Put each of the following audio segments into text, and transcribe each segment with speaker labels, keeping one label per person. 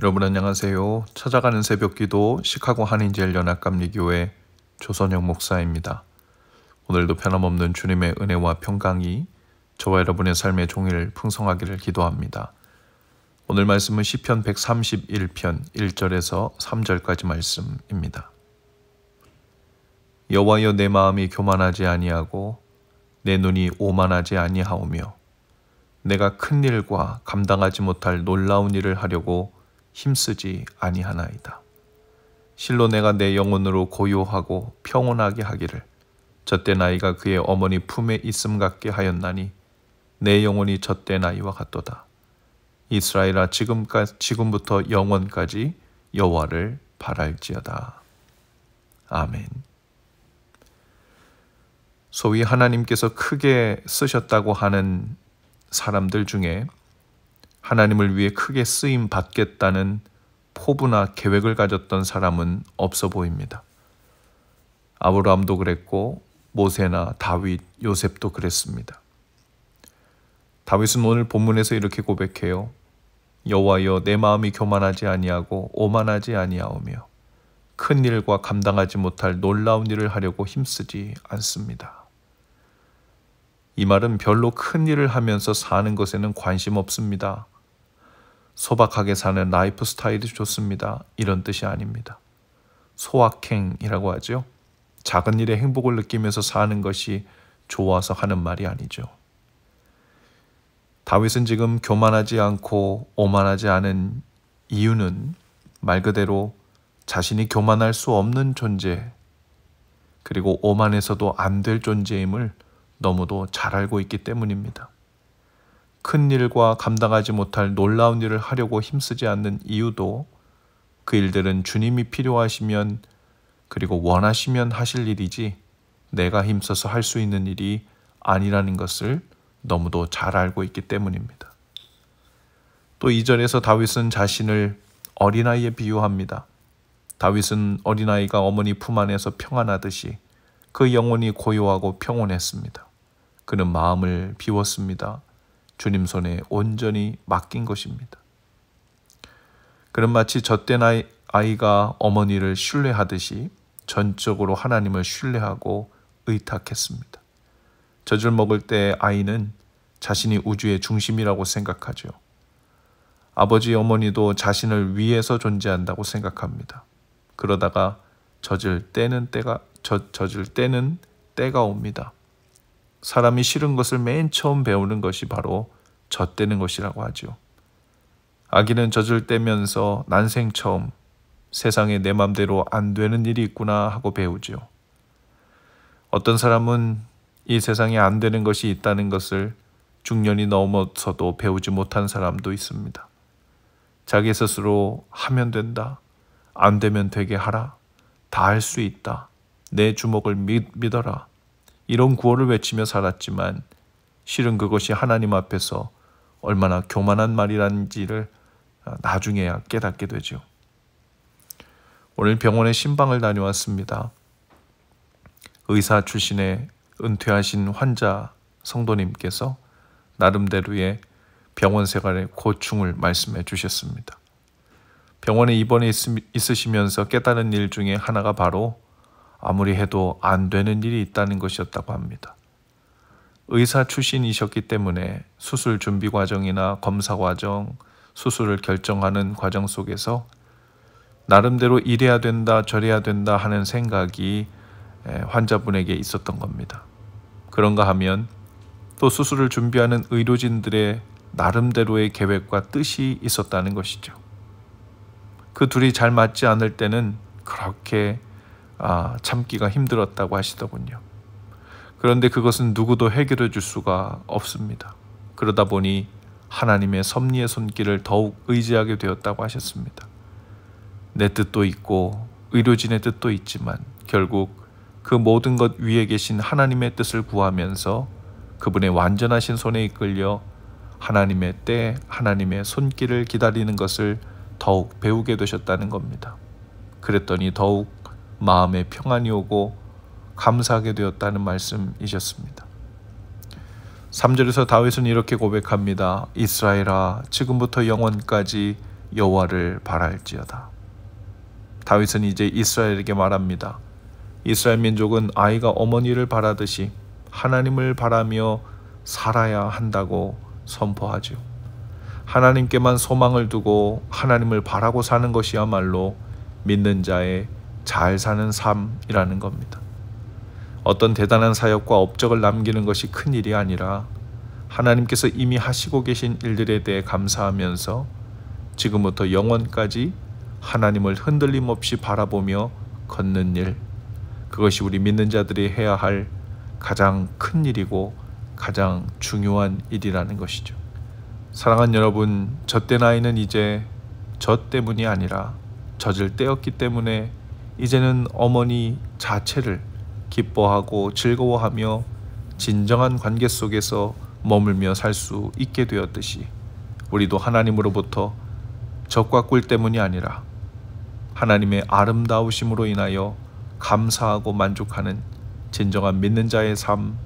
Speaker 1: 여러분 안녕하세요. 찾아가는 새벽기도 시카고 한인제일연합감리교회 조선영 목사입니다. 오늘도 변함없는 주님의 은혜와 평강이 저와 여러분의 삶의 종일 풍성하기를 기도합니다. 오늘 말씀은 시편 131편 1절에서 3절까지 말씀입니다. 여호와여, 내 마음이 교만하지 아니하고 내 눈이 오만하지 아니하오며 내가 큰 일과 감당하지 못할 놀라운 일을 하려고 힘쓰지 아니하나이다. 실로 내가 내 영혼으로 고요하고 평온하게 하기를 젖대 나이가 그의 어머니 품에 있음 같게 하였나니 내 영혼이 젖대 나이와 같도다. 이스라엘아, 지금부터 영원까지 여호와를 바랄지어다. 아멘. 소위 하나님께서 크게 쓰셨다고 하는 사람들 중에 하나님을 위해 크게 쓰임 받겠다는 포부나 계획을 가졌던 사람은 없어 보입니다. 아브라함도 그랬고 모세나 다윗, 요셉도 그랬습니다. 다윗은 오늘 본문에서 이렇게 고백해요. 여호와여, 내 마음이 교만하지 아니하고 오만하지 아니하오며 큰 일과 감당하지 못할 놀라운 일을 하려고 힘쓰지 않습니다. 이 말은 별로 큰 일을 하면서 사는 것에는 관심 없습니다. 소박하게 사는 라이프 스타일이 좋습니다. 이런 뜻이 아닙니다. 소확행이라고 하죠. 작은 일에 행복을 느끼면서 사는 것이 좋아서 하는 말이 아니죠. 다윗은 지금 교만하지 않고 오만하지 않은 이유는 말 그대로 자신이 교만할 수 없는 존재, 그리고 오만해서도 안 될 존재임을 너무도 잘 알고 있기 때문입니다. 큰 일과 감당하지 못할 놀라운 일을 하려고 힘쓰지 않는 이유도 그 일들은 주님이 필요하시면 그리고 원하시면 하실 일이지 내가 힘써서 할 수 있는 일이 아니라는 것을 너무도 잘 알고 있기 때문입니다. 또 2절에서 다윗은 자신을 어린아이에 비유합니다. 다윗은 어린아이가 어머니 품 안에서 평안하듯이 그 영혼이 고요하고 평온했습니다. 그는 마음을 비웠습니다. 주님 손에 온전히 맡긴 것입니다. 그는 마치 젖된 아이가 어머니를 신뢰하듯이 전적으로 하나님을 신뢰하고 의탁했습니다. 젖을 먹을 때 아이는 자신이 우주의 중심이라고 생각하죠. 아버지, 어머니도 자신을 위해서 존재한다고 생각합니다. 그러다가 젖을 떼는 때가 옵니다. 사람이 싫은 것을 맨 처음 배우는 것이 바로 젖대는 것이라고 하죠. 아기는 젖을 떼면서 난생 처음 세상에 내 맘대로 안 되는 일이 있구나 하고 배우죠. 어떤 사람은 이 세상에 안 되는 것이 있다는 것을 중년이 넘어서도 배우지 못한 사람도 있습니다. 자기 스스로 하면 된다, 안 되면 되게 하라, 다 할 수 있다, 내 주먹을 믿어라, 이런 구호를 외치며 살았지만 실은 그것이 하나님 앞에서 얼마나 교만한 말이란지를 나중에야 깨닫게 되죠. 오늘 병원에 신방을 다녀왔습니다. 의사 출신의 은퇴하신 환자 성도님께서 나름대로의 병원 생활의 고충을 말씀해 주셨습니다. 병원에 입원해 있으시면서 깨달은 일 중에 하나가 바로 아무리 해도 안 되는 일이 있다는 것이었다고 합니다. 의사 출신이셨기 때문에 수술 준비 과정이나 검사 과정, 수술을 결정하는 과정 속에서 나름대로 이래야 된다, 저래야 된다 하는 생각이 환자분에게 있었던 겁니다. 그런가 하면 또 수술을 준비하는 의료진들의 나름대로의 계획과 뜻이 있었다는 것이죠. 그 둘이 잘 맞지 않을 때는 그렇게 참기가 힘들었다고 하시더군요. 그런데 그것은 누구도 해결해 줄 수가 없습니다. 그러다 보니 하나님의 섭리의 손길을 더욱 의지하게 되었다고 하셨습니다. 내 뜻도 있고 의료진의 뜻도 있지만 결국 그 모든 것 위에 계신 하나님의 뜻을 구하면서 그분의 완전하신 손에 이끌려 하나님의 때, 하나님의 손길을 기다리는 것을 더욱 배우게 되셨다는 겁니다. 그랬더니 더욱 마음에 평안이 오고 감사하게 되었다는 말씀이셨습니다. 3절에서 다윗은 이렇게 고백합니다. 이스라엘아, 지금부터 영원까지 여호와를 바랄지어다. 다윗은 이제 이스라엘에게 말합니다. 이스라엘 민족은 아이가 어머니를 바라듯이 하나님을 바라며 살아야 한다고 선포하죠. 하나님께만 소망을 두고 하나님을 바라고 사는 것이야말로 믿는 자의 잘 사는 삶이라는 겁니다. 어떤 대단한 사역과 업적을 남기는 것이 큰 일이 아니라 하나님께서 이미 하시고 계신 일들에 대해 감사하면서 지금부터 영원까지 하나님을 흔들림 없이 바라보며 걷는 일, 그것이 우리 믿는 자들이 해야 할 가장 큰 일이고 가장 중요한 일이라는 것이죠. 사랑하는 여러분, 젖된 아이는 이제 젖 때문이 아니라 젖을 떼었기 때문에 이제는 어머니 자체를 기뻐하고 즐거워하며 진정한 관계 속에서 머물며 살 수 있게 되었듯이 우리도 하나님으로부터 젖과 꿀 때문이 아니라 하나님의 아름다우심으로 인하여 감사하고 만족하는 진정한 믿는 자의 삶,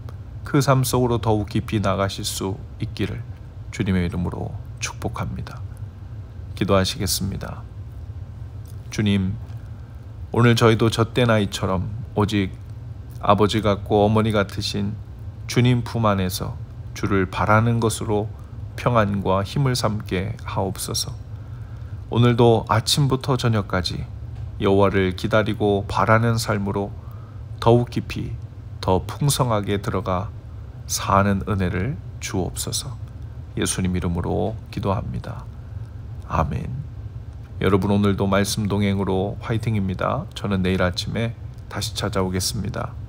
Speaker 1: 그 삶 속으로 더욱 깊이 나가실 수 있기를 주님의 이름으로 축복합니다. 기도하시겠습니다. 주님, 오늘 저희도 젖된 아이처럼 오직 아버지 같고 어머니 같으신 주님 품 안에서 주를 바라는 것으로 평안과 힘을 삼게 하옵소서. 오늘도 아침부터 저녁까지 여호와를 기다리고 바라는 삶으로 더욱 깊이 더 풍성하게 들어가 사는 은혜를 주옵소서. 예수님 이름으로 기도합니다. 아멘. 여러분, 오늘도 말씀 동행으로 화이팅입니다. 저는 내일 아침에 다시 찾아오겠습니다.